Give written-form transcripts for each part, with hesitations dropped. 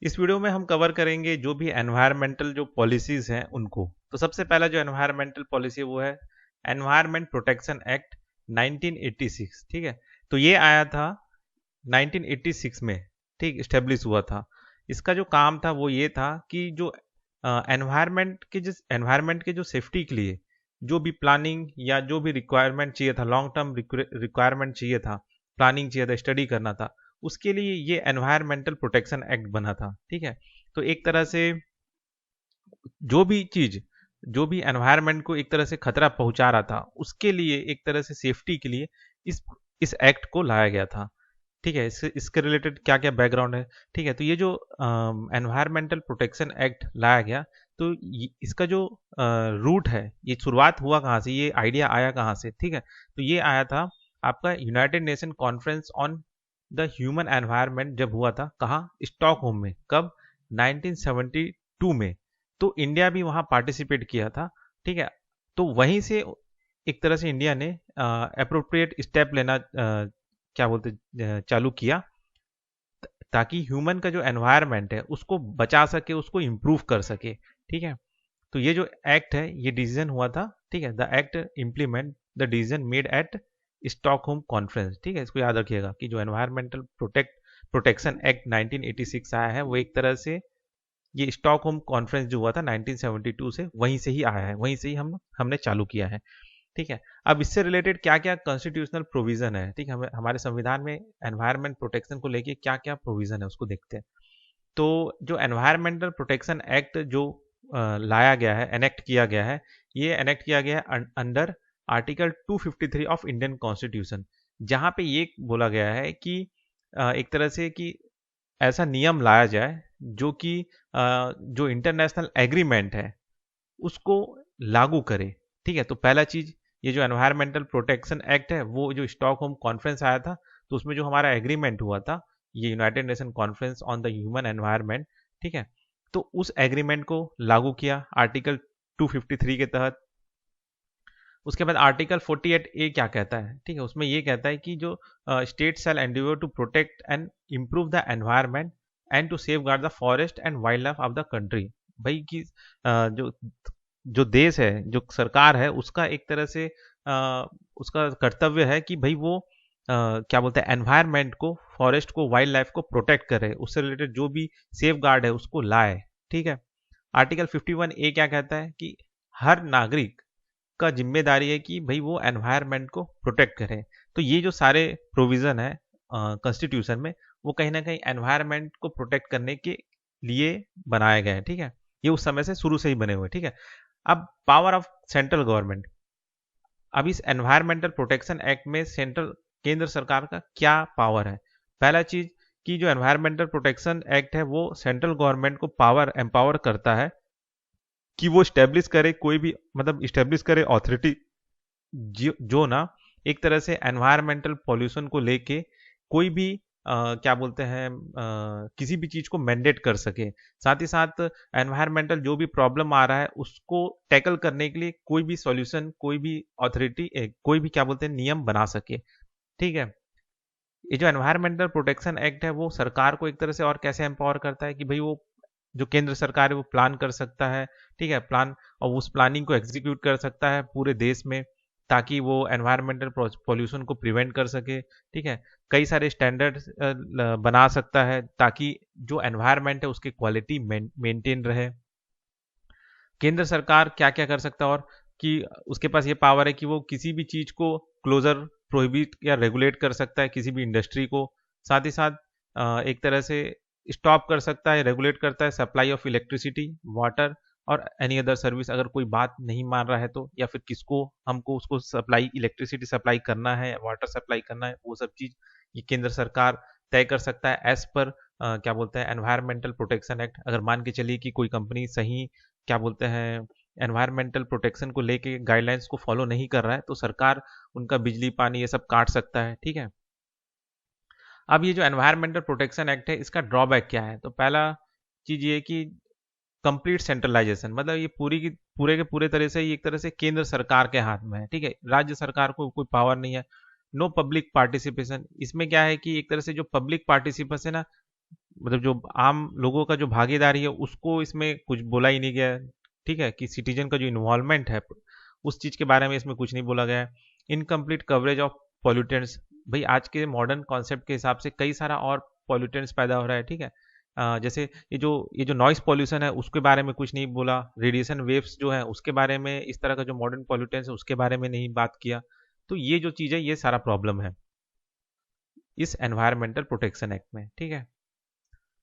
इस वीडियो में हम कवर करेंगे जो भी एनवायरमेंटल जो पॉलिसीज हैं उनको। तो सबसे पहला जो एनवायरमेंटल पॉलिसी वो है एनवायरमेंट प्रोटेक्शन एक्ट 1986। ठीक है, तो ये आया था 1986 में, ठीक, इस्टेब्लिश हुआ था। इसका जो काम था वो ये था कि जो एनवायरमेंट के जो सेफ्टी के लिए जो भी प्लानिंग या जो भी रिक्वायरमेंट चाहिए था, लॉन्ग टर्म रिक्वायरमेंट चाहिए था, प्लानिंग चाहिए था, स्टडी करना था, उसके लिए ये एनवायरमेंटल प्रोटेक्शन एक्ट बना था। ठीक है, तो एक तरह से जो भी चीज जो भी एनवायरनमेंट को एक तरह से खतरा पहुंचा रहा था उसके लिए एक तरह से सेफ्टी के लिए इस इस एक्ट को लाया गया था। ठीक है, इसके रिलेटेड क्या क्या बैकग्राउंड है। ठीक है, तो ये जो एनवायरमेंटल प्रोटेक्शन एक्ट लाया गया, तो इसका जो रूट है, ये शुरुआत हुआ कहाँ से, ये आइडिया आया कहाँ से। ठीक है, तो ये आया था आपका United nation conference on the human environment जब हुआ था, कहाँ, स्टॉकहोम में, कब, 1972 में। तो इंडिया भी वहाँ पार्टिसिपेट किया था। ठीक है, तो वहीं से एक तरह से इंडिया ने अप्रोप्रिएट स्टेप लेना क्या बोलते चालू किया, ताकि ह्यूमन का जो एनवायरनमेंट है उसको बचा सके, उसको इम्प्रूव कर सके। ठीक है, तो ये जो एक्ट है ये डिसीजन हुआ था। ठीक है, the act implement the decision made at Stockholm conference. ठीक है, इसको याद रखिएगा कि जो एनवायरमेंटल प्रोटेक्शन एक्ट 1986 आया है वो एक तरह से ये स्टॉकहोम कॉन्फ्रेंस जो हुआ था 1972 से, वहीं से ही आया है, वहीं से ही हमने चालू किया है। ठीक है, अब इससे रिलेटेड क्या क्या कॉन्स्टिट्यूशनल प्रोविजन है, ठीक है, हमारे संविधान में एनवायरमेंट प्रोटेक्शन को लेके क्या क्या प्रोविजन है उसको देखते हैं। तो जो एनवायरमेंटल प्रोटेक्शन एक्ट जो लाया गया है, एनेक्ट किया गया है, ये एनेक्ट किया गया है under article 253 of Indian constitution, जहाँ पे ये बोला गया है कि एक तरह से कि ऐसा नियम लाया जाए जो कि जो इंटरनेशनल एग्रीमेंट है उसको लागू करे। ठीक है, तो पहला चीज, ये जो एनवायरमेंटल प्रोटेक्शन एक्ट है वो जो स्टॉकहोम कॉन्फ्रेंस आया था, तो उसमें जो हमारा एग्रीमेंट हुआ था, ये United nation conference on the human environment. ठीक है, तो उस एग्रीमेंट को लागू किया आर्टिकल 253 के तहत। उसके बाद आर्टिकल 48 ए क्या कहता है, ठीक है, उसमें ये कहता है कि जो state shall endeavour to protect and improve the environment and to safeguard the forest and wildlife of the country. भाई कि जो जो देश है, जो सरकार है, उसका एक तरह से उसका कर्तव्य है कि भाई वो क्या बोलते हैं, एनवायरनमेंट को, फॉरेस्ट को, वाइल्ड लाइफ को प्रोटेक्ट करे, उससे रिलेटेड जो भी सेफ गार्ड है उसको लाए। ठीक है, आर्टिकल 51 ए क्या कहता है कि हर नागरिक का जिम्मेदारी है कि भाई वो एनवायरनमेंट को प्रोटेक्ट करे। तो ये जो सारे प्रोविजन है कॉन्स्टिट्यूशन में, वो कहीं ना कहीं एनवायरनमेंट को प्रोटेक्ट करने के लिए बनाए गए हैं। ठीक है, ये उस समय से शुरू से ही बने हुए। ठीक है, अब पावर ऑफ सेंट्रल गवर्नमेंट। अब इस एनवायरमेंटल प्रोटेक्शन एक्ट में सेंट्रल, केंद्र सरकार का क्या पावर है। पहला चीज कि जो एनवायरमेंटल प्रोटेक्शन एक्ट है वो सेंट्रल गवर्नमेंट को पावर एम्पावर करता है कि वो स्टेब्लिश करे, कोई भी मतलब स्टेब्लिश करे अथॉरिटी जो ना एक तरह से एनवायरमेंटल पॉल्यूशन को लेके कोई भी क्या बोलते हैं किसी भी चीज को मैंडेट कर सके। साथ ही साथ एनवायरमेंटल जो भी प्रॉब्लम आ रहा है उसको टैकल करने के लिए कोई भी सॉल्यूशन, कोई भी अथॉरिटी, कोई भी क्या बोलते हैं नियम बना सके। ठीक है, ये जो एनवायरमेंटल प्रोटेक्शन एक्ट है वो सरकार को एक तरह से और कैसे एम्पावर करता है कि भाई वो जो केंद्र सरकार है वो प्लान कर सकता है। ठीक है, प्लान, और उस प्लानिंग को एग्जीक्यूट कर सकता है पूरे देश में, ताकि वो एनवायरमेंटल पॉल्यूशन को प्रिवेंट कर सके। ठीक है, कई सारे स्टैंडर्ड बना सकता है ताकि जो एनवायरमेंट है उसकी क्वालिटी मेंटेन रहे। केंद्र सरकार क्या क्या कर सकता है, और कि उसके पास ये पावर है कि वो किसी भी चीज को क्लोजर, प्रोहिबिट या रेगुलेट कर सकता है, किसी भी इंडस्ट्री को। साथ ही साथ एक तरह से स्टॉप कर सकता है, रेगुलेट करता है सप्लाई ऑफ इलेक्ट्रिसिटी, वाटर और एनी अदर सर्विस, अगर कोई बात नहीं मान रहा है तो, या फिर किसको, हमको उसको सप्लाई, इलेक्ट्रिसिटी सप्लाई करना है, वाटर सप्लाई करना है, वो सब चीज ये केंद्र सरकार तय कर सकता है एज पर क्या बोलते हैं एनवायरमेंटल प्रोटेक्शन एक्ट। अगर मान के चलिए कि कोई कंपनी सही क्या बोलते हैं एनवायरमेंटल प्रोटेक्शन को लेके गाइडलाइंस को फॉलो नहीं कर रहा है, तो सरकार उनका बिजली पानी ये सब काट सकता है। ठीक है, अब ये जो एनवायरमेंटल प्रोटेक्शन एक्ट है इसका ड्रॉबैक क्या है, तो पहला चीज ये कि कंप्लीट सेंट्रलाइजेशन, मतलब ये पूरी की पूरे के पूरे तरह से ये एक तरह से केंद्र सरकार के हाथ में है। ठीक है, राज्य सरकार को कोई पावर नहीं है। नो पब्लिक पार्टिसिपेशन, इसमें क्या है कि एक तरह से जो पब्लिक पार्टिसिपेशन है ना, मतलब जो आम लोगों का जो भागीदारी है उसको इसमें कुछ बोला ही नहीं गया है, ठीक है, कि सिटीजन का जो इन्वॉल्वमेंट है उस चीज़ के बारे में इसमें कुछ नहीं बोला गया है। इनकम्प्लीट कवरेज ऑफ पॉल्यूटेंट्स, भाई आज के मॉडर्न कॉन्सेप्ट के हिसाब से कई सारा और पॉल्यूटेंट्स पैदा हो रहा है, ठीक है। जैसे ये जो नॉइस पॉल्यूशन है उसके बारे में कुछ नहीं बोला, रेडिएशन वेव्स जो है उसके बारे में, इस तरह का जो मॉडर्न पॉल्यूटेंट्स है उसके बारे में नहीं बात किया। तो ये जो चीज़ है ये सारा प्रॉब्लम है इस एनवायरमेंटल प्रोटेक्शन एक्ट में, ठीक है।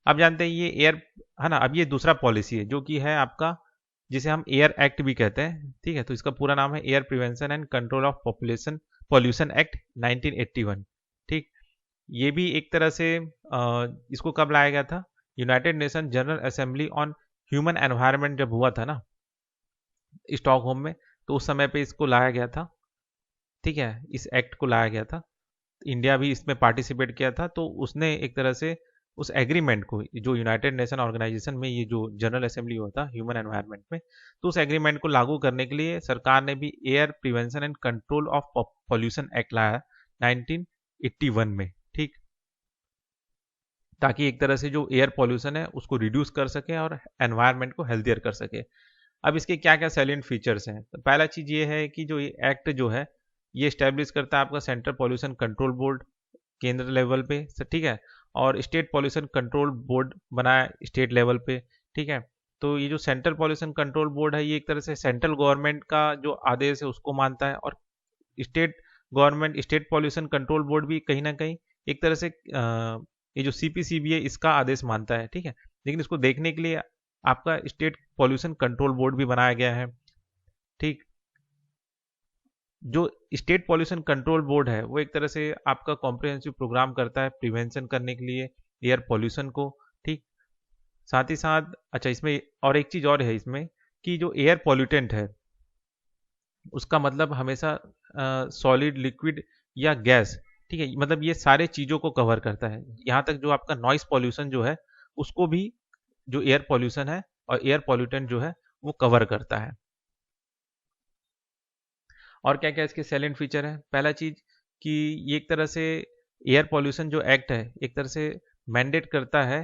अब जानते हैं ये एयर, है ना। अब ये दूसरा पॉलिसी है जो कि है आपका, जिसे हम एयर एक्ट भी कहते हैं, ठीक है। तो इसका पूरा नाम है air prevention and control of population pollution act 1981, ठीक। ये भी एक तरह से इसको कब लाया गया था, United nation general assembly on human environment जब हुआ था ना स्टॉकहोम में, तो उस समय पे इसको लाया गया था, ठीक है। इस एक्ट को लाया गया था, इंडिया भी इसमें पार्टिसिपेट किया था। तो उसने एक तरह से उस एग्रीमेंट को, जो यूनाइटेड नेशन ऑर्गेनाइजेशन में ये जो जनरल असेंबली हुआ था ह्यूमन एनवायरनमेंट में, तो उस एग्रीमेंट को लागू करने के लिए सरकार ने भी air prevention and control of pollution act लाया 1981 में, ठीक। ताकि एक तरह से जो एयर पॉल्यूशन है उसको रिड्यूस कर सके और एनवायरनमेंट को हेल्थियर कर सके। अब इसके क्या क्या सैलिएंट फीचर्स हैं, तो पहला चीज़ ये है कि जो ये एक्ट जो है ये स्टैब्लिश करता है आपका सेंट्रल पॉल्यूशन कंट्रोल बोर्ड केंद्र लेवल पे, ठीक है। और स्टेट पॉल्यूशन कंट्रोल बोर्ड बनाया स्टेट लेवल पे, ठीक है। तो ये जो सेंट्रल पॉल्यूशन कंट्रोल बोर्ड है ये एक तरह से सेंट्रल गवर्नमेंट का जो आदेश है उसको मानता है, और state government state pollution control board भी कहीं ना कहीं एक तरह से ये जो सीपीसीबी है इसका आदेश मानता है, ठीक है। लेकिन इसको देखने के लिए आपका स्टेट पॉल्यूशन कंट्रोल बोर्ड भी बनाया गया है, ठीक। जो स्टेट पॉल्यूशन कंट्रोल बोर्ड है वो एक तरह से आपका कॉम्प्रिहेंसिव प्रोग्राम करता है प्रिवेंशन करने के लिए एयर पॉल्यूशन को, ठीक। साथ ही साथ अच्छा इसमें और एक चीज़ और है इसमें, कि जो एयर पॉल्यूटेंट है उसका मतलब हमेशा सॉलिड लिक्विड या गैस, ठीक है। मतलब ये सारे चीज़ों को कवर करता है, यहाँ तक जो आपका नॉइस पॉल्यूशन जो है उसको भी जो एयर पॉल्यूशन है और एयर पॉल्यूटेंट जो है वो कवर करता है। और क्या क्या इसके सैलेंट फीचर है, पहला चीज कि ये एक तरह से एयर पॉल्यूशन जो एक्ट है एक तरह से मैंडेट करता है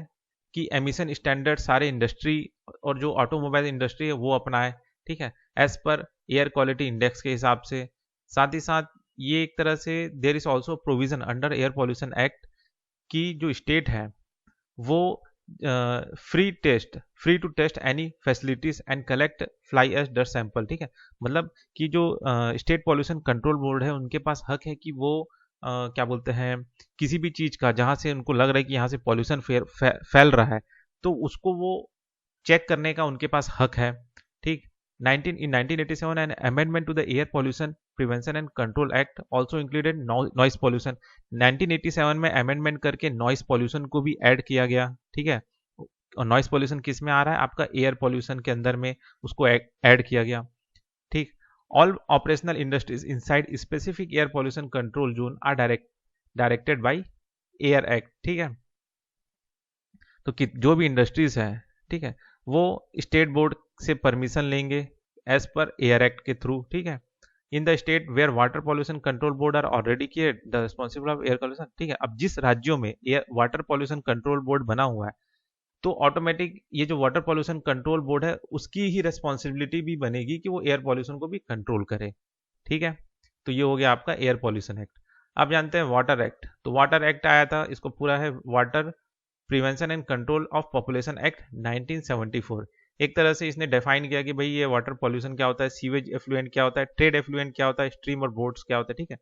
कि एमिशन स्टैंडर्ड सारे इंडस्ट्री और जो ऑटोमोबाइल इंडस्ट्री है वो अपनाए, ठीक है, as per air quality index के हिसाब से। साथ ही साथ ये एक तरह से there is also provision under air pollution act की जो स्टेट है वो free to test any facilities and collect fly ash dust sample, ठीक है। मतलब कि जो स्टेट पॉल्यूशन कंट्रोल बोर्ड है उनके पास हक है कि वो क्या बोलते हैं किसी भी चीज का जहां से उनको लग रहा है कि यहाँ से पॉल्यूशन फैल रहा है तो उसको वो चेक करने का उनके पास हक है, ठीक। 1987 an amendment to the air pollution prevention and control act also included noise pollution। 1987 में अमेंडमेंट करके नॉइस पॉल्यूशन को भी ऐड किया गया, ठीक है। और नॉइस पॉल्यूशन किस में आ रहा है, आपका एयर पॉल्यूशन के अंदर में उसको ऐड किया गया, ठीक। All operational industries inside specific air pollution control zone are directed by air act, ठीक है। तो जो भी इंडस्ट्रीज है, ठीक है, वो स्टेट बोर्ड से परमिशन लेंगे एज पर एयर एक्ट के थ्रू, ठीक है। In the state where water pollution control board are already किए the responsible of air pollution, ठीक है। अब जिस राज्यों में air water pollution control board बना हुआ है तो ऑटोमेटिक ये जो वाटर पॉल्यूशन कंट्रोल बोर्ड है उसकी ही रिस्पॉन्सिबिलिटी भी बनेगी कि वो एयर पॉल्यूशन को भी कंट्रोल करे, ठीक है। तो ये हो गया आपका एयर पॉल्यूशन एक्ट। अब जानते हैं वाटर एक्ट, तो वाटर एक्ट आया था, इसको पूरा है water prevention and control of population act 1974। एक तरह से इसने डिफाइन किया कि भाई ये वाटर पॉल्यूशन क्या होता है, सीवेज एफ्लुएंट क्या होता है, ट्रेड एफ्लुएंट क्या होता है, स्ट्रीम और बोर्ड्स क्या होता है, ठीक है।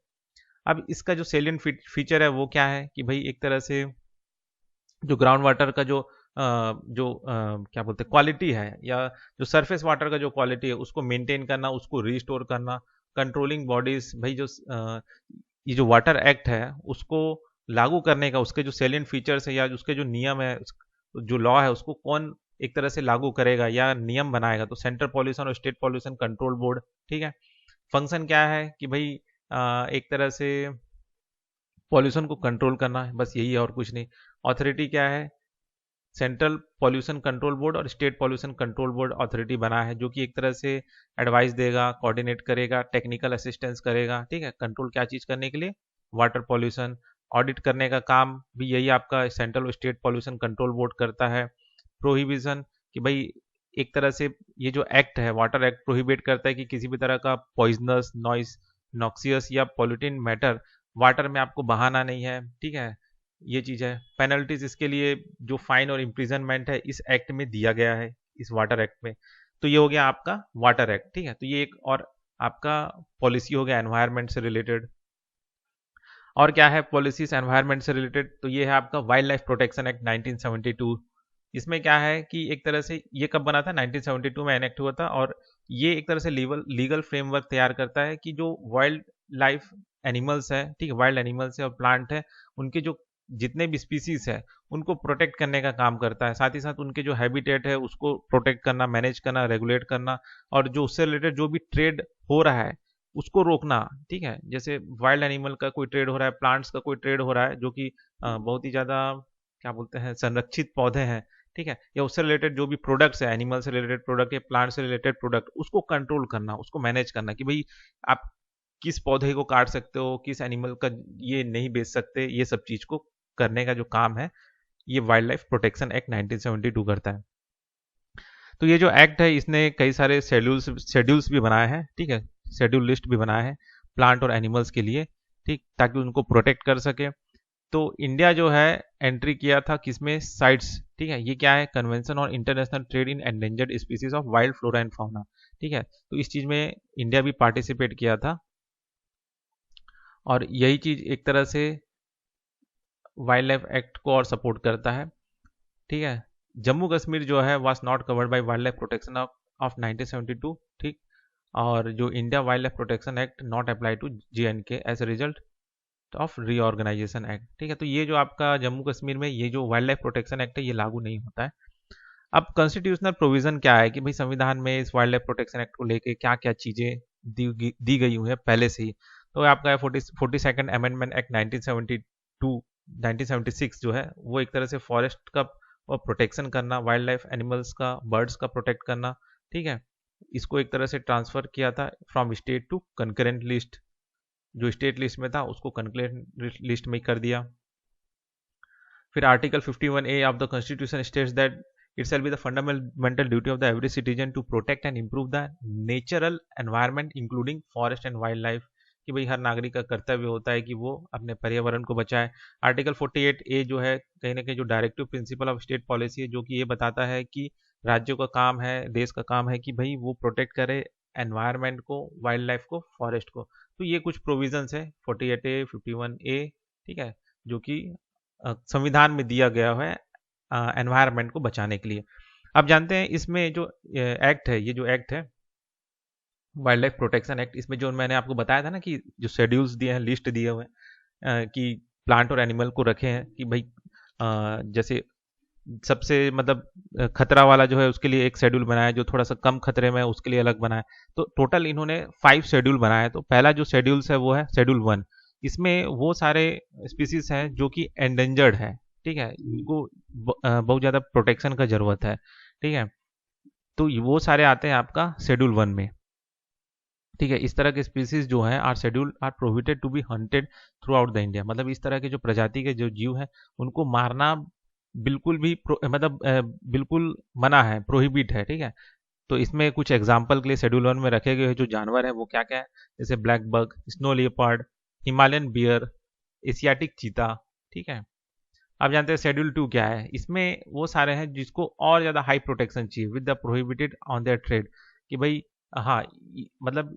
अब इसका जो सेलियंट फीचर है वो क्या है कि भाई एक तरह से जो ग्राउंड वाटर का क्या बोलते हैं क्वालिटी है, या जो सरफेस वाटर का जो क्वालिटी है उसको मेंटेन करना, उसको रिस्टोर करना, कंट्रोलिंग बॉडीज, भाई ये जो वाटर एक्ट है उसको लागू करने का उसके जो सेलियंट फीचर्स है या उसके जो नियम है, जो लॉ है उसको कौन एक तरह से लागू करेगा या नियम बनाएगा, तो सेंट्रल पॉल्यूशन और स्टेट पॉल्यूशन कंट्रोल बोर्ड, ठीक है। फंक्शन क्या है कि भाई एक तरह से पॉल्यूशन को कंट्रोल करना है, बस यही है और कुछ नहीं। अथॉरिटी क्या है, सेंट्रल पॉल्यूशन कंट्रोल बोर्ड और state pollution control board authority बना है जो कि एक तरह से एडवाइस देगा, कोऑर्डिनेट करेगा, टेक्निकल असिस्टेंस करेगा, ठीक है, कंट्रोल क्या चीज करने के लिए, वाटर पॉल्यूशन। ऑडिट करने का काम भी यही आपका central state pollution control board करता है। प्रोहिबिशन कि भाई एक तरह से ये जो एक्ट है वाटर एक्ट प्रोहिबिट करता है कि किसी भी तरह का पॉइजनस नॉइस नॉक्सियस या पॉल्यूटिन मैटर वाटर में आपको बहाना नहीं है, ठीक है। ये चीज़ है। पेनल्टीज इसके लिए जो फाइन और इम्प्रिजनमेंट है इस एक्ट में दिया गया है, इस वाटर एक्ट में। तो ये हो गया आपका वाटर एक्ट, ठीक है। तो ये एक और आपका पॉलिसी हो गया एनवायरनमेंट से रिलेटेड। और क्या है पॉलिसीज एनवायरनमेंट से रिलेटेड, तो ये है आपका वाइल्ड लाइफ प्रोटेक्शन एक्ट 1972। इसमें क्या है कि एक तरह से ये कब बना था, 1972 में एनेक्ट हुआ था, और ये एक तरह से लीगल फ्रेमवर्क तैयार करता है कि जो वाइल्ड लाइफ एनिमल्स है, ठीक है, वाइल्ड एनिमल्स है और प्लांट है, उनके जो जितने भी स्पीसीज है उनको प्रोटेक्ट करने का काम करता है। साथ ही साथ उनके जो हैबिटेट है उसको प्रोटेक्ट करना, मैनेज करना, रेगुलेट करना, और जो उससे रिलेटेड जो भी ट्रेड हो रहा है उसको रोकना, ठीक है। जैसे वाइल्ड एनिमल का कोई ट्रेड हो रहा है, प्लांट्स का कोई ट्रेड हो रहा है जो कि बहुत ही ज़्यादा क्या बोलते हैं संरक्षित पौधे हैं, ठीक है, या उससे रिलेटेड जो भी प्रोडक्ट्स है, एनिमल से रिलेटेड प्रोडक्ट या प्लांट से रिलेटेड प्रोडक्ट, उसको कंट्रोल करना, उसको मैनेज करना कि भाई आप किस पौधे को काट सकते हो, किस एनिमल का ये नहीं बेच सकते, ये सब चीज को करने का जो काम है ये वाइल्ड लाइफ प्रोटेक्शन एक्ट 1972 करता है। तो ये जो एक्ट है इसने कई सारे शेड्यूल्स भी बनाए हैं, ठीक है, शेड्यूल लिस्ट भी बनाया है प्लांट और एनिमल्स के लिए, ठीक, ताकि उनको प्रोटेक्ट कर सके। तो इंडिया जो है एंट्री किया था किसमें, साइट्स, ठीक है। ये क्या है, convention on international trade in endangered species of wild flora and fauna, ठीक है। तो इस चीज में इंडिया भी पार्टिसिपेट किया था, और यही चीज एक तरह से वाइल्ड लाइफ एक्ट को और सपोर्ट करता है, ठीक है। जम्मू कश्मीर जो है was not covered by wildlife protection of 1972, ठीक। और जो India wildlife protection act not apply to JNK as a result of reorganisation act, ठीक है। तो ये जो आपका जम्मू कश्मीर में ये जो वाइल्ड लाइफ प्रोटेक्शन एक्ट है ये लागू नहीं होता है। अब कॉन्स्टिट्यूशनल प्रोविजन क्या है कि भाई संविधान में इस वाइल्ड लाइफ प्रोटेक्शन एक्ट को लेके क्या क्या चीजें दी गई हुई है पहले से ही। तो आपका 42nd अमेंडमेंट एक्ट 1976 जो है वो एक तरह से फॉरेस्ट का प्रोटेक्शन करना, वाइल्ड लाइफ एनिमल्स का, बर्ड्स का प्रोटेक्ट करना, ठीक है। इसको एक तरह से ट्रांसफर किया था from state to concurrent list, जो स्टेट लिस्ट में था उसको कंकरेंट लिस्ट में कर दिया। फिर article 51A of the constitution states that it shall be the fundamental duty of the every citizen to protect and improve the natural environment including forest and wildlife, कि भाई हर नागरिक का कर्तव्य होता है कि वो अपने पर्यावरण को बचाए। आर्टिकल 48A जो है कहीं ना कहीं जो directive principle of state policy है, जो कि ये बताता है कि राज्यों का काम है, देश का काम है कि भाई वो प्रोटेक्ट करे एनवायरनमेंट को, वाइल्ड लाइफ को, फॉरेस्ट को। तो ये कुछ प्रोविजंस है 48A 51A, ठीक है, जो कि संविधान में दिया गया है एनवायरनमेंट को बचाने के लिए। अब जानते हैं इसमें जो एक्ट है, ये जो एक्ट है वाइल्ड लाइफ प्रोटेक्शन एक्ट, इसमें जो मैंने आपको बताया था ना कि जो शेड्यूल्स दिए हैं, लिस्ट दिए हुए हैं कि प्लांट और एनिमल को रखे हैं कि भाई जैसे सबसे मतलब खतरा वाला जो है उसके लिए एक शेड्यूल बनाया, जो थोड़ा सा कम खतरे में है उसके लिए अलग बनाया। तो टोटल इन्होंने 5 शेड्यूल बनाया। तो पहला जो शेड्यूल्स है वो है शेड्यूल 1। इसमें वो सारे स्पीसीज हैं जो कि एंडेंजर्ड है, ठीक है, इनको बहुत ज़्यादा प्रोटेक्शन का जरूरत है, ठीक है। तो वो सारे आते हैं आपका शेड्यूल 1 में, ठीक है। इस तरह के स्पीसीज जो हैं are schedule are prohibited to be hunted throughout the India, मतलब इस तरह के जो प्रजाति के जो जीव हैं उनको मारना बिल्कुल भी मतलब बिल्कुल मना है, प्रोहिबिट है, ठीक है। तो इसमें कुछ एग्जाम्पल के लिए शेड्यूल 1 में रखे गए जो जानवर है वो क्या क्या है, जैसे black bug, snow leopard, Himalayan bear, Asiatic cheetah, ठीक है। आप जानते हैं शेड्यूल 2 क्या है, इसमें वो सारे हैं जिसको और ज़्यादा हाई प्रोटेक्शन चाहिए with the prohibited on their trade, कि भाई हाँ मतलब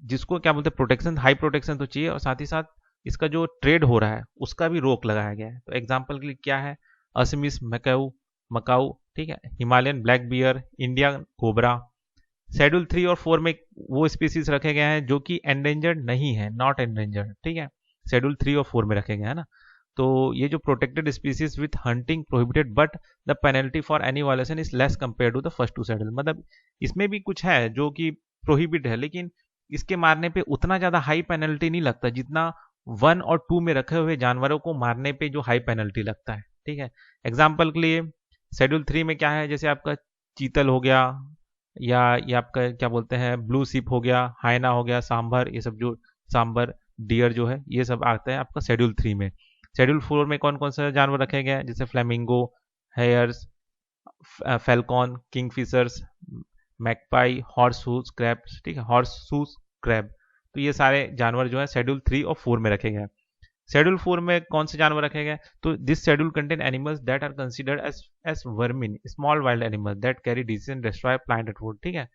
जिसको क्या बोलते हैं प्रोटेक्शन, हाई प्रोटेक्शन तो चाहिए और साथ ही साथ इसका जो ट्रेड हो रहा है उसका भी रोक लगाया गया है। तो एग्जाम्पल के लिए क्या है, असमिस मकाऊ मकाऊ, ठीक है, Himalayan black bear, Indian cobra. Schedule 3 और 4 में वो स्पीसीज रखे गए हैं जो कि एंडेंजर्ड नहीं है, नॉट एंडेंजर्ड, ठीक है, शेड्यूल 3 और 4 में रखे गए हैं ना। तो ये जो protected species with hunting prohibited but the penalty for any violation is less compare to the first 2 schedule, मतलब इसमें भी कुछ है जो कि प्रोहिबिट है लेकिन इसके मारने पे उतना ज्यादा हाई पेनल्टी नहीं लगता जितना 1 और 2 में रखे हुए जानवरों को मारने पे जो हाई पेनल्टी लगता है, ठीक है। एग्जाम्पल के लिए शेड्यूल 3 में क्या है, जैसे आपका चीतल हो गया, या ये आपका क्या बोलते हैं ब्लू सिप हो गया, हाइना हो गया, सांभर, ये सब जो सांभर, डियर जो है, ये सब आता है आपका शेड्यूल 3 में। शेड्यूल 4 में कौन कौन से जानवर रखे गए हैं, जैसे flamingo, hares, falcon, kingfishers, magpie, horseshoe crabs, ठीक है, हॉर्सहूस क्रैब। तो ये सारे जानवर जो है शेड्यूल 3 और 4 में रखे गए हैं। शेड्यूल 4 में कौन से जानवर रखे गए, तो this schedule contain animals that are considered as vermin, small wild animals that carry disease and destroy plant and food, ठीक है।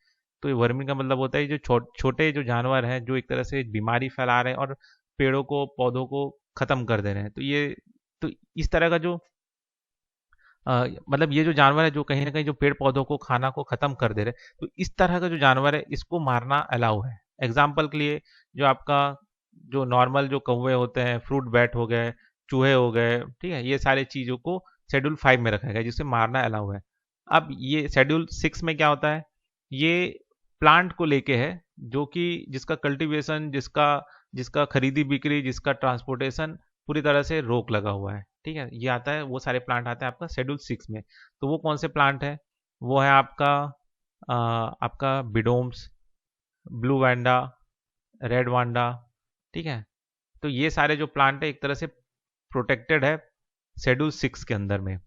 तो ये वर्मिन का मतलब होता है जो छोटे जो जानवर हैं जो एक तरह से बीमारी फैला रहे हैं और पेड़ों को, पौधों को खत्म कर दे रहे हैं। तो इस तरह का जो मतलब ये जो जानवर है जो कहीं ना कहीं जो पेड़ पौधों को, खाना को खत्म कर दे रहे हैं, तो इस तरह का जो जानवर है इसको मारना अलाउ है। एग्जाम्पल के लिए जो आपका जो नॉर्मल जो कौवे होते हैं, फ्रूट बैट हो गए, चूहे हो गए, ठीक है, ये सारे चीज़ों को शेड्यूल 5 में रखा गया जिससे मारना अलाउ है। अब ये शेड्यूल 6 में क्या होता है, ये प्लांट को लेके है, जो कि जिसका कल्टीवेशन, जिसका जिसका खरीदी बिक्री, जिसका ट्रांसपोर्टेशन पूरी तरह से रोक लगा हुआ है, ठीक है। ये आता है, वो सारे प्लांट आते हैं आपका शेड्यूल 6 में। तो वो कौन से प्लांट है, वो है आपका बिडोम्स, ब्लू वैंडा, रेड वांडा, ठीक है। तो ये सारे जो प्लांट है एक तरह से प्रोटेक्टेड है शेड्यूल 6 के अंदर में,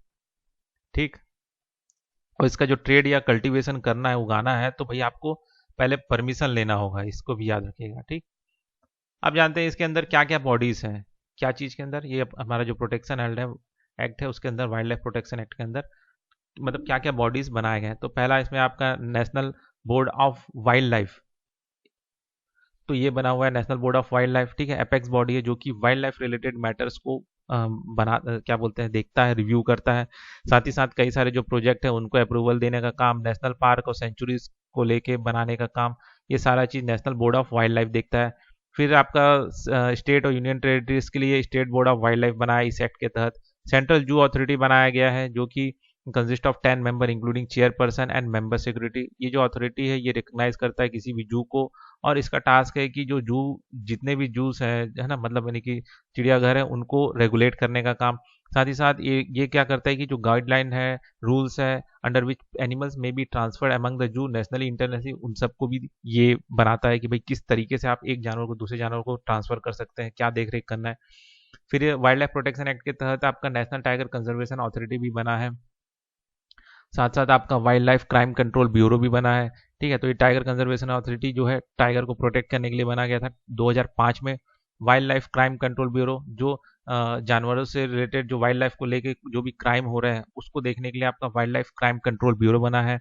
ठीक। और इसका जो ट्रेड या कल्टीवेशन करना है, उगाना है, तो भाई आपको पहले परमिशन लेना होगा, इसको भी याद रखिएगा, ठीक। आप जानते हैं इसके अंदर क्या क्या बॉडीज हैं, क्या चीज़ के अंदर, ये हमारा जो प्रोटेक्शन एक्ट है उसके अंदर, वाइल्ड लाइफ प्रोटेक्शन एक्ट के अंदर मतलब क्या क्या बॉडीज बनाए गए हैं। तो पहला इसमें आपका national board of wild life, तो ये बना हुआ है national board of wild life, ठीक है। एपेक्स बॉडी है जो कि वाइल्ड लाइफ रिलेटेड मैटर्स को क्या बोलते हैं, देखता है, रिव्यू करता है। साथ ही साथ कई सारे जो प्रोजेक्ट है उनको अप्रूवल देने का काम, नेशनल पार्क और सेंचुरीज को लेके बनाने का काम, ये सारा चीज़ national board of wildlife देखता है। फिर आपका स्टेट और यूनियन टेरिटरीज के लिए state board of wild life बनाया इस एक्ट के तहत। सेंट्रल जू अथॉरिटी बनाया गया है जो कि consist of 10 member including chairperson and member security. ये जो अथॉरिटी है ये रिकग्नाइज करता है किसी भी जू को, और इसका टास्क है कि जो जू, जितने भी जूस हैं, है ना, मतलब यानी कि चिड़ियाघर है, उनको रेगुलेट करने का काम। साथ ही साथ ये क्या करता है कि जो गाइडलाइन है, रूल्स है, अंडर विच एनिमल्स में be transferred among the zoo nationally internationally, उन सबको भी ये बनाता है कि भाई किस तरीके से आप एक जानवर को दूसरे जानवर को ट्रांसफर कर सकते हैं, क्या देख रेख करना है। फिर वाइल्ड लाइफ प्रोटेक्शन एक्ट के तहत आपका नेशनल टाइगर कंजर्वेशन अथॉरिटी भी बना है। साथ साथ आपका wild life crime control bureau भी बना है, ठीक है। तो ये टाइगर कंजर्वेशन अथॉरिटी जो है टाइगर को प्रोटेक्ट करने के लिए बना गया था 2005 में। Wild life crime control bureau जो जानवरों से रिलेटेड, जो वाइल्ड लाइफ को लेके जो भी क्राइम हो रहे हैं उसको देखने के लिए आपका wild life crime control bureau बना है।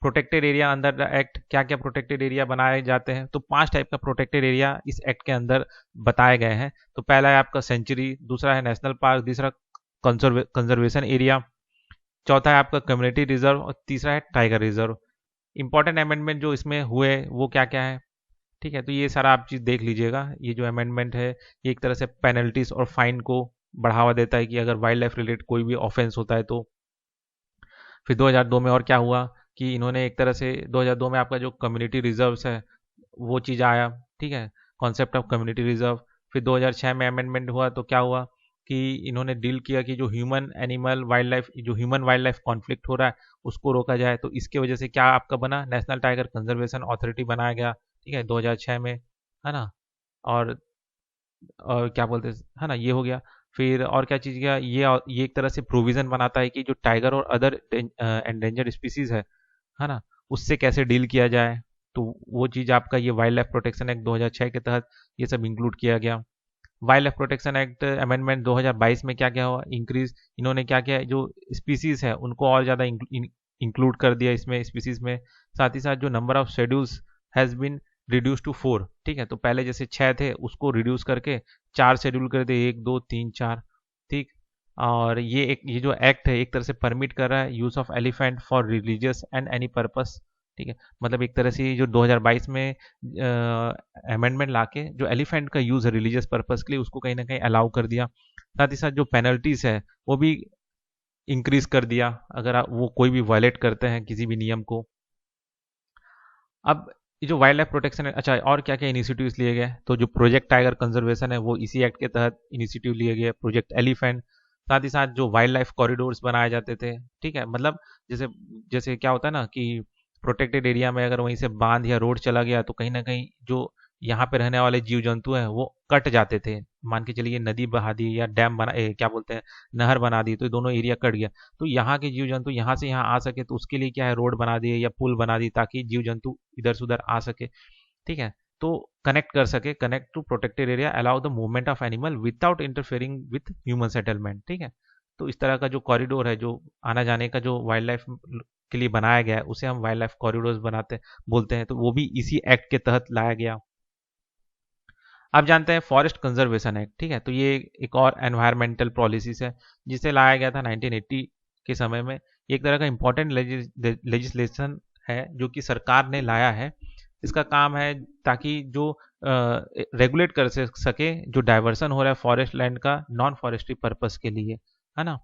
Protected area under the act, क्या क्या प्रोटेक्टेड एरिया बनाए जाते हैं, तो 5 टाइप का प्रोटेक्टेड एरिया इस एक्ट के अंदर बताए गए हैं। तो पहला है आपका सेंचुरी, दूसरा है नेशनल पार्क, तीसरा कंजर्वेशन एरिया, चौथा है आपका कम्युनिटी रिजर्व और तीसरा है टाइगर रिजर्व। इंपॉर्टेंट अमेंडमेंट जो इसमें हुए वो क्या क्या है, ठीक है। तो ये सारा आप चीज़ देख लीजिएगा। ये जो अमेंडमेंट है ये एक तरह से पेनल्टीज और फाइन को बढ़ावा देता है कि अगर वाइल्ड लाइफ रिलेटेड कोई भी ऑफेंस होता है तो। फिर 2002 में और क्या हुआ कि इन्होंने एक तरह से 2002 में आपका जो कम्युनिटी रिजर्व्स है वो चीज़ आया, ठीक है, कॉन्सेप्ट ऑफ कम्युनिटी रिजर्व। फिर 2006 में अमेंडमेंट हुआ तो क्या हुआ कि इन्होंने डील किया कि जो ह्यूमन एनिमल वाइल्ड लाइफ, जो ह्यूमन वाइल्ड लाइफ कॉन्फ्लिक्ट हो रहा है उसको रोका जाए। तो इसके वजह से क्या आपका बना, नेशनल टाइगर कंजर्वेशन अथॉरिटी बनाया गया, ठीक है, 2006 में, है ना। और क्या बोलते हैं, है ना, ये हो गया। फिर और क्या चीज़ गया, ये एक तरह से प्रोविज़न बनाता है कि जो टाइगर और अदर एंडेंजर्ड स्पीसीज है ना, उससे कैसे डील किया जाए। तो वो चीज़ आपका ये वाइल्ड लाइफ प्रोटेक्शन एक्ट 2006 के तहत ये सब इंक्लूड किया गया। Wild life protection act amendment 2022 में क्या क्या हुआ, इंक्रीज, इन्होंने क्या क्या जो स्पीसीज है उनको और ज़्यादा इंक्लूड कर दिया इसमें स्पीसीज में। साथ ही साथ जो number of schedules has been reduce to 4, ठीक है। तो पहले जैसे 6 थे उसको रिड्यूस करके 4 शेड्यूल कर दिए, 1 2 3 4, ठीक। और ये जो एक्ट है एक तरह से परमिट कर रहा है use of elephant for religious and any purpose, ठीक है। मतलब एक तरह से जो 2022 में अमेंडमेंट लाके जो एलिफेंट का यूज़ है रिलीजियस पर्पस के लिए उसको कहीं ना कहीं अलाउ कर दिया। साथ ही साथ जो पेनल्टीज है वो भी इंक्रीज कर दिया अगर वो कोई भी वायलेट करते हैं किसी भी नियम को। अब ये जो वाइल्ड लाइफ प्रोटेक्शन है, अच्छा और क्या क्या इनिशिएटिव्स लिए गए, तो जो प्रोजेक्ट टाइगर कंजर्वेशन है वो इसी एक्ट के तहत इनिशिएटिव लिए गए, प्रोजेक्ट एलिफेंट। साथ ही साथ जो वाइल्ड लाइफ कॉरिडोर्स बनाए जाते थे, ठीक है, मतलब जैसे जैसे क्या होता है ना कि प्रोटेक्टेड एरिया में अगर वहीं से बांध या रोड चला गया तो कहीं ना कहीं जो यहाँ पे रहने वाले जीव जंतु हैं वो कट जाते थे। मान के चलिए नदी बहा दी या डैम बना क्या बोलते हैं नहर बना दी, तो दोनों एरिया कट गया। तो यहाँ के जीव जंतु यहाँ से यहाँ आ सके, तो उसके लिए क्या है, रोड बना दिए या पुल बना दी ताकि जीव जंतु इधर से उधर आ सके। ठीक है, तो कनेक्ट कर सके, connect to protected area, allow the movement of animal without interfering with human settlement. ठीक है, तो इस तरह का जो कॉरिडोर है, जो आना जाने का जो वाइल्ड लाइफ के लिए बनाया गया है, उसे हम वाइल्ड लाइफ कॉरिडोर बनाते बोलते हैं। तो वो भी इसी एक्ट के तहत लाया गया। आप जानते हैं फॉरेस्ट कंजर्वेशन एक्ट। ठीक है, तो ये एक और एनवायरमेंटल पॉलिसीज है जिसे लाया गया था 1980 के समय में। एक तरह का इंपॉर्टेंट लेजिस्लेशन है जो कि सरकार ने लाया है। इसका काम है ताकि जो रेगुलेट कर सके जो डाइवर्सन हो रहा है फॉरेस्ट लैंड का नॉन फॉरेस्ट्री पर्पस के लिए, है ना।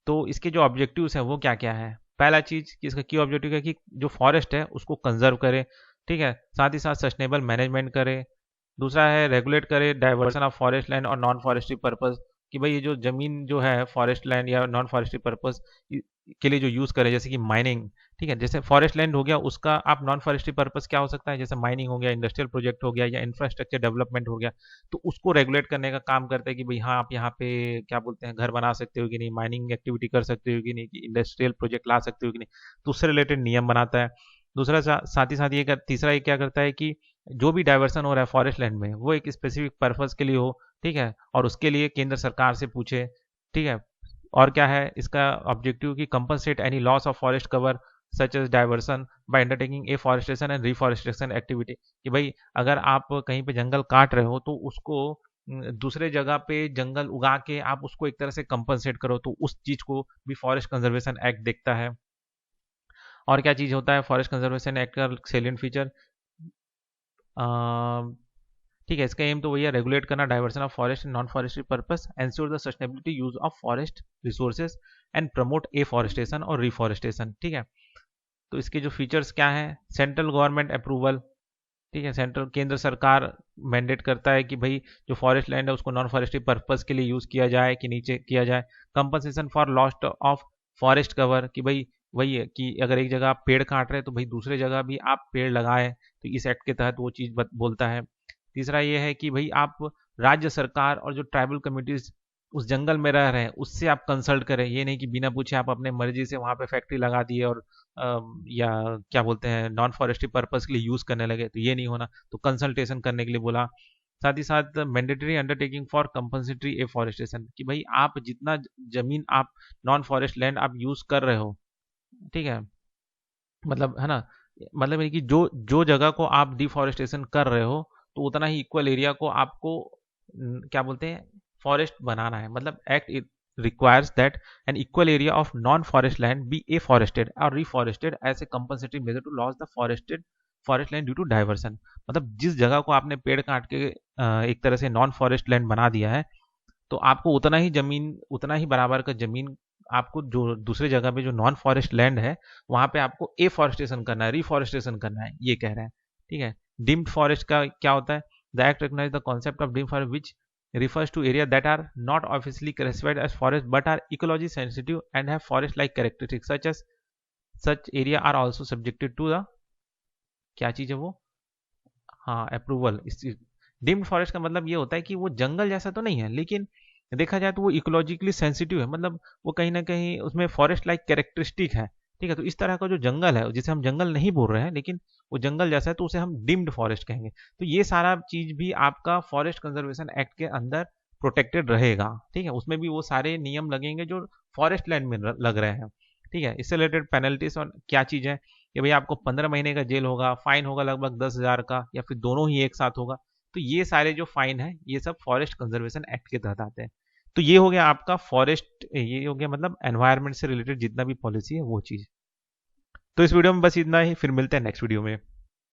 तो इसके जो ऑब्जेक्टिव्स हैं वो क्या क्या है। पहला चीज कि इसका की ऑब्जेक्टिव है कि जो फॉरेस्ट है उसको कंजर्व करे। ठीक है, साथ ही साथ सस्टेनेबल मैनेजमेंट करे। दूसरा है रेगुलेट करे डाइवर्सन ऑफ फॉरेस्ट लैंड और नॉन फॉरेस्ट्री पर्पस, कि भाई ये जो जमीन जो है फॉरेस्ट लैंड या नॉन फॉरेस्ट्री पर्पस के लिए जो यूज़ करे, जैसे कि माइनिंग। ठीक है, जैसे फॉरेस्ट लैंड हो गया उसका आप नॉन फॉरेस्ट्री पर्पस क्या हो सकता है, जैसे माइनिंग हो गया, इंडस्ट्रियल प्रोजेक्ट हो गया या इंफ्रास्ट्रक्चर डेवलपमेंट हो गया। तो उसको रेगुलेट करने का काम करते हैं कि भाई हाँ आप यहाँ पे क्या बोलते हैं घर बना सकते हो कि नहीं, माइनिंग एक्टिविटी कर सकते हो कि नहीं, कि इंडस्ट्रियल प्रोजेक्ट ला सकते हो कि नहीं, तो उससे रिलेटेड नियम बनाता है। दूसरा साथ ही साथ ये तीसरा ये क्या करता है कि जो भी डाइवर्सन हो रहा है फॉरेस्ट लैंड में वो एक स्पेसिफिक पर्पस के लिए हो। ठीक है, और उसके लिए केंद्र सरकार से पूछे। ठीक है, और क्या है इसका ऑब्जेक्टिव कि compensate any loss of forest cover such as diversion by undertaking afforestation and reforestation activity, कि भाई अगर आप कहीं पे जंगल काट रहे हो तो उसको दूसरे जगह पे जंगल उगा के आप उसको एक तरह से कंपनसेट करो, तो उस चीज को भी फॉरेस्ट कंजर्वेशन एक्ट देखता है। और क्या चीज होता है फॉरेस्ट कंजर्वेशन एक्ट का सेलियंट फीचर। ठीक है, इसका एम तो वही है रेगुलेट करना diversion of forest and non forestry purpose, ensure the sustainability use of forest resources and promote afforestation और रिफॉरेस्टेशन। ठीक है, तो इसके जो फीचर्स क्या हैं, सेंट्रल गवर्नमेंट अप्रूवल। ठीक है, सेंट्रल केंद्र सरकार मैंडेट करता है कि भाई जो फॉरेस्ट लैंड है उसको नॉन फॉरेस्ट्री पर्पस के लिए यूज किया जाए कि नीचे किया जाए। Compensation for lost of forest cover, कि भाई वही है कि अगर एक जगह आप पेड़ काट रहे हैं तो भाई दूसरे जगह भी आप पेड़ लगाएं, तो इस एक्ट के तहत वो चीज़ बोलता है। तीसरा ये है कि भाई आप राज्य सरकार और जो ट्राइबल कम्युनिटीज उस जंगल में रह रहे हैं उससे आप कंसल्ट करें। ये नहीं कि बिना पूछे आप अपने मर्जी से वहाँ पे फैक्ट्री लगा दिए और या क्या बोलते हैं नॉन फॉरेस्ट्री पर्पस के लिए यूज़ करने लगे, तो ये नहीं होना। तो कंसल्टेशन करने के लिए बोला। साथ ही साथ mandatory undertaking for compensatory afforestation, कि भाई आप जितना जमीन आप नॉन फॉरेस्ट लैंड आप यूज़ कर रहे हो, ठीक है, मतलब है ना, मतलब है कि जो जो जगह को आप डिफॉरेस्टेशन कर रहे हो तो उतना ही इक्वल एरिया को आपको क्या बोलते हैं फॉरेस्ट बनाना है। मतलब act requires that an equal area of non forest land be afforested और reforested as a compensatory measure to loss the forest land due to diversion. मतलब जिस जगह को आपने पेड़ काट के एक तरह से नॉन फॉरेस्ट लैंड बना दिया है, तो आपको उतना ही जमीन, उतना ही बराबर का जमीन आपको जो दूसरे जगह पे जो नॉन फॉरेस्ट लैंड है वहां पे आपको एफॉरेस्टेशन करना है, रिफॉरेस्टेशन करना है, ये कह रहे हैं। ठीक है, डिम्ड फॉरेस्ट का क्या होता है, the act recognise the concept of deemed forest which refers to area that are not officially classified as forest but are ecology sensitive and have forest like characteristics such as such area are also subjected to the क्या चीज है वो, हाँ approval. इस deemed forest का मतलब ये होता है कि वो जंगल जैसा तो नहीं है लेकिन देखा जाए तो वो इकोलॉजिकली सेंसिटिव है, मतलब वो कहीं ना कहीं उसमें फॉरेस्ट लाइक कैरेक्टरिस्टिक है। ठीक है, तो इस तरह का जो जंगल है जिसे हम जंगल नहीं बोल रहे हैं लेकिन वो जंगल जैसा है तो उसे हम डिम्ड फॉरेस्ट कहेंगे। तो ये सारा चीज भी आपका फॉरेस्ट कंजर्वेशन एक्ट के अंदर प्रोटेक्टेड रहेगा। ठीक है, उसमें भी वो सारे नियम लगेंगे जो फॉरेस्ट लैंड में लग रहे हैं। ठीक है, इससे रिलेटेड पेनल्टीज और क्या चीज है कि भाई आपको 15 महीने का जेल होगा, फाइन होगा लगभग 10,000 का, या फिर दोनों ही एक साथ होगा। तो ये सारे जो फाइन है ये सब फॉरेस्ट कंजर्वेशन एक्ट के तहत आते हैं। तो ये हो गया आपका फॉरेस्ट, ये हो गया मतलब एनवायरनमेंट से रिलेटेड जितना भी पॉलिसी है वो चीज़। तो इस वीडियो में बस इतना ही, फिर मिलते हैं नेक्स्ट वीडियो में।